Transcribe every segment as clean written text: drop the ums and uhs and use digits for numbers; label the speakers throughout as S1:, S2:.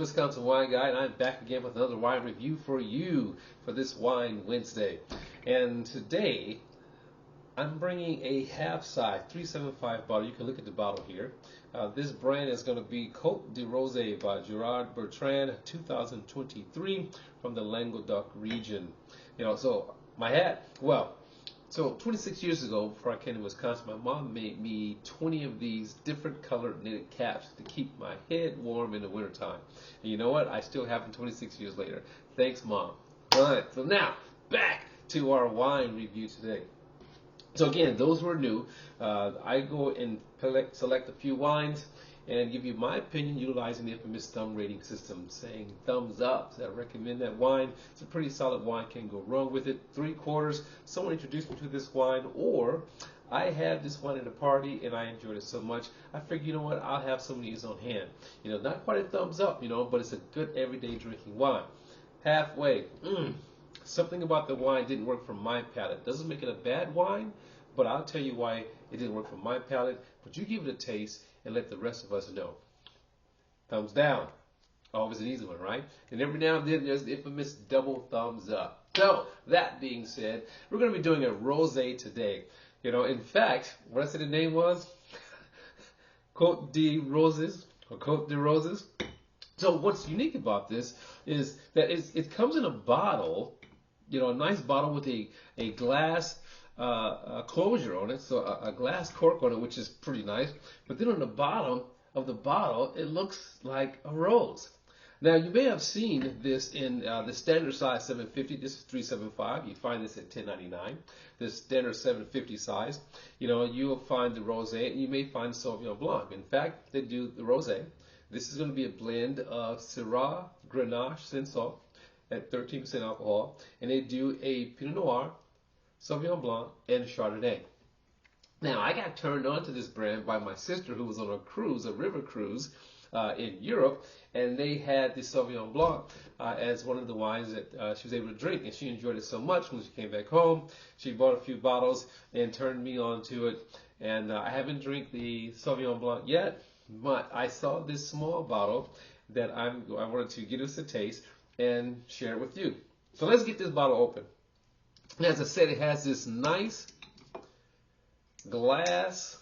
S1: Wisconsin Wine Guy, and I'm back again with another wine review for you for this Wine Wednesday. And today, I'm bringing a half-size 375 bottle. You can look at the bottle here. This brand is going to be Cote de Rosé by Gerard Bertrand, 2023, from the Languedoc region. So my hat, so 26 years ago, before I came to Wisconsin, my mom made me 20 of these different colored knitted caps to keep my head warm in the wintertime. And you know what? I still have them 26 years later. Thanks, Mom. All right, so now, back to our wine review today. So again, those who are new, I go and select a few wines and give you my opinion utilizing the infamous thumb rating system, saying thumbs up. So I recommend that wine. It's a pretty solid wine, can't go wrong with it. 3/4, someone introduced me to this wine, or I had this wine at a party and I enjoyed it so much, I figured, you know what, I'll have some of these on hand. Not quite a thumbs up, but it's a good everyday drinking wine. Halfway, something about the wine didn't work for my palate. Doesn't make it a bad wine, but I'll tell you why it didn't work for my palate. But you give it a taste and let the rest of us know. Thumbs down. Always an easy one, right? And every now and then there's the infamous double thumbs up. So, that being said, we're going to be doing a rosé today. In fact, what I said the name was? Cote de Roses, or Cote de Roses. So what's unique about this is that it comes in a bottle, a nice bottle with a glass closure on it, so a glass cork on it, which is pretty nice. But then on the bottom of the bottle, it looks like a rose. Now, you may have seen this in the standard size 750. This is 375. You find this at $10.99. The standard 750 size. You'll find the rosé, and you may find the Sauvignon Blanc. In fact, they do the rosé. This is going to be a blend of Syrah, Grenache, Cinsault at 13% alcohol, and they do a Pinot Noir, Sauvignon Blanc, and Chardonnay. Now, I got turned on to this brand by my sister, who was on a cruise, a river cruise in Europe, and they had the Sauvignon Blanc as one of the wines that she was able to drink, and she enjoyed it so much when she came back home. She bought a few bottles and turned me on to it, and I haven't drank the Sauvignon Blanc yet, but I saw this small bottle that I wanted to give us a taste and share it with you. So let's get this bottle open. And as I said, it has this nice glass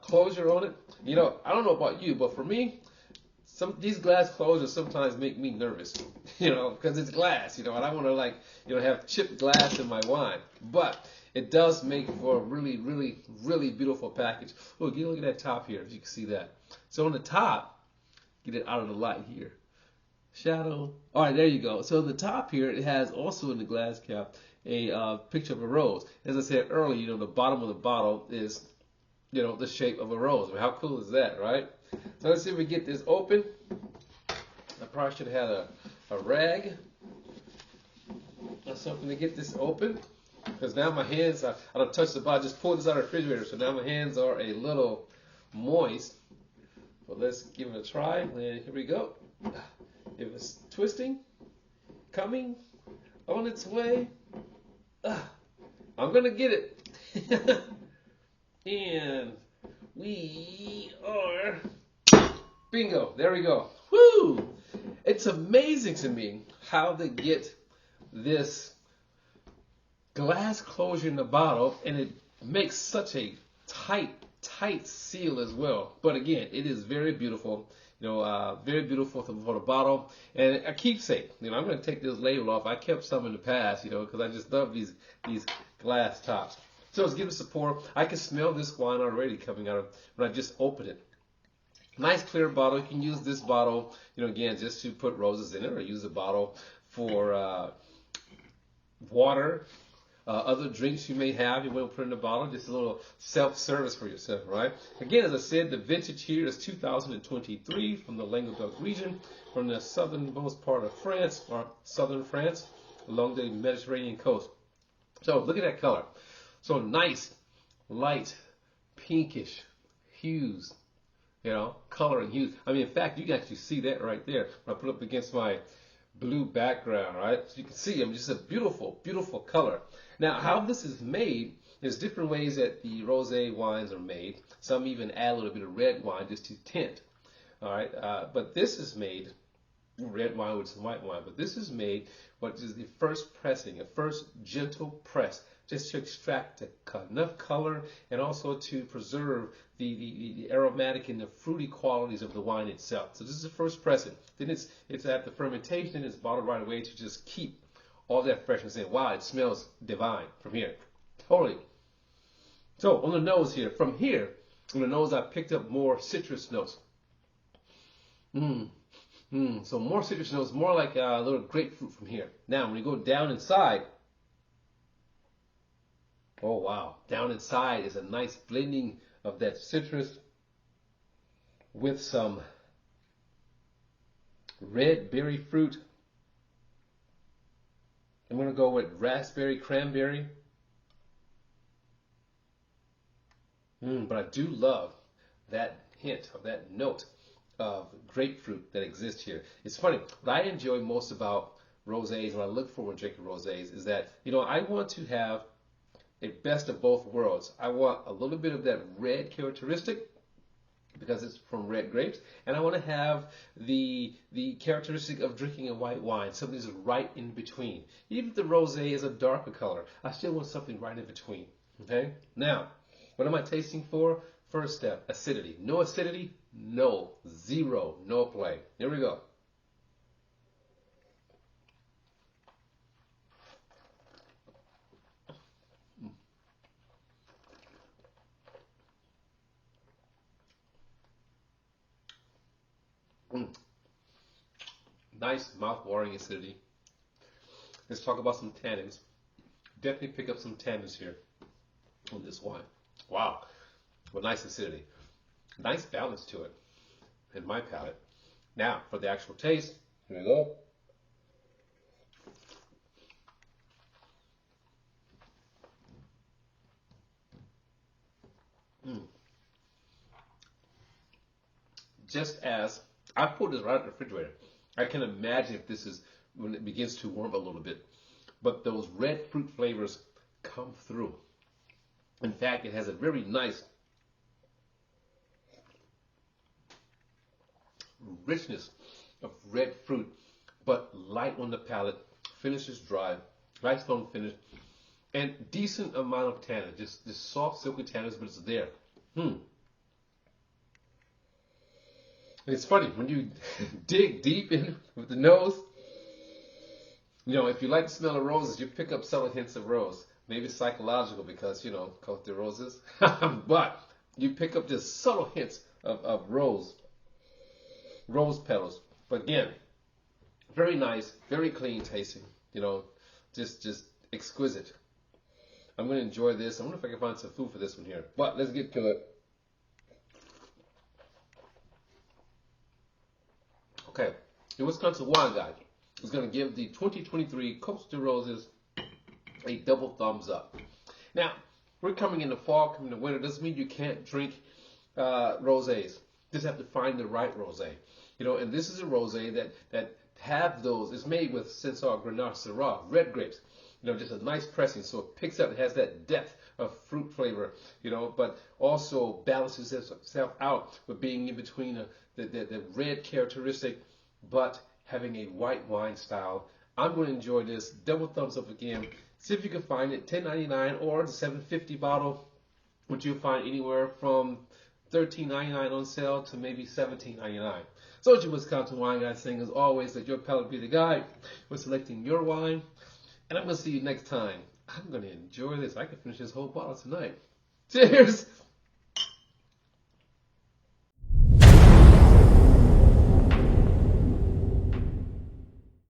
S1: closure on it. I don't know about you, but for me, these glass closures sometimes make me nervous, because it's glass, and I want to have chipped glass in my wine. But it does make for a really, really, really beautiful package. Look at that top here, if you can see that. So on the top, get it out of the light here. Shadow. All right, there you go. So the top here, it has also in the glass cap a picture of a rose. As I said earlier, the bottom of the bottle is, the shape of a rose. I mean, how cool is that, right? So let's see if we get this open. I probably should have had a rag or something to get this open, because now my hands, I don't touch the bottle, just pulled this out of the refrigerator, so now my hands are a little moist. But let's give it a try. And here we go. It was twisting, coming, on its way. I'm going to get it. And we are, bingo, there we go. Woo! It's amazing to me how they get this glass closure in the bottle, and it makes such a tight seal as well. But again, it is very beautiful. Very beautiful for the bottle, and a keepsake. I'm going to take this label off. I kept some in the past, because I just love these glass tops. So let's give it some pour. I can smell this wine already coming out of when I just opened it. Nice clear bottle. You can use this bottle, again, just to put roses in it, or use a bottle for water. Other drinks you may have, you want to put in the bottle, just a little self-service for yourself, right? Again, as I said, the vintage here is 2023 from the Languedoc region, from the southernmost part of France, or southern France, along the Mediterranean coast. So look at that color. So nice, light, pinkish hues, color and hues. I mean, in fact, you can actually see that right there when I put it up against my blue background, right? So you can see them, just a beautiful, beautiful color. Now, how this is made, there's different ways that the rosé wines are made. Some even add a little bit of red wine just to tint. All right, but this is made red wine with some white wine, but this is made what is the first pressing, a first gentle press, just to extract enough color and also to preserve the aromatic and the fruity qualities of the wine itself. So this is the first pressing. Then it's at the fermentation, it's bottled right away to just keep all that freshness in. Wow, it smells divine from here. Totally. So on the nose here, from here, on the nose I picked up more citrus notes. So more citrus notes, more like a little grapefruit from here. Now, when you go down inside, oh wow, down inside is a nice blending of that citrus with some red berry fruit. I'm going to go with raspberry, cranberry. But I do love that hint of that note of grapefruit that exists here. It's funny, what I enjoy most about rosés, what I look for when drinking rosés, is that, you know, I want to have a best of both worlds. I want a little bit of that red characteristic because it's from red grapes, and I want to have the characteristic of drinking a white wine, something that's right in between. Even if the rosé is a darker color, I still want something right in between. Okay? Now, what am I tasting for? First step, acidity. No acidity, no, zero, no play. Here we go. Nice mouth-watering acidity. Let's talk about some tannins. Definitely pick up some tannins here on this wine. Wow, what nice acidity. Nice balance to it in my palate. Now, for the actual taste, here we go. Just as I pulled this right out of the refrigerator, I can imagine if this is when it begins to warm a little bit, but those red fruit flavors come through. In fact, it has a very nice richness of red fruit, but light on the palate, finishes dry, nice long finish, and decent amount of tannin, just soft, silky tannins, but it's there. It's funny, when you dig deep in with the nose, you know, if you like the smell of roses, you pick up subtle hints of rose. Maybe psychological because, you know, Cote de roses. But you pick up just subtle hints of rose petals. But again, very nice, very clean tasting, you know, just exquisite. I'm going to enjoy this. I wonder if I can find some food for this one here. But let's get to it. Okay, the Wisconsin Wine Guide is going to give the 2023 Cote de Roses a double thumbs up. Now, we're coming into fall, coming into winter. Doesn't mean you can't drink rosés. Just have to find the right rosé. You know, and this is a rosé that have those. It's made with Cinsault, Grenache, Syrah, red grapes. You know, just a nice pressing, so it picks up. It has that depth of fruit flavor. You know, but also balances itself out with being in between the red characteristic, but having a white wine style. I'm going to enjoy this. Double thumbs up again. See if you can find it. $10.99 or the $7.50 bottle, which you'll find anywhere from $13.99 on sale to maybe $17.99. So it's your Wisconsin Wine Guide saying, as always, that your palate be the guide with selecting your wine. And I'm going to see you next time. I'm going to enjoy this. I can finish this whole bottle tonight. Cheers!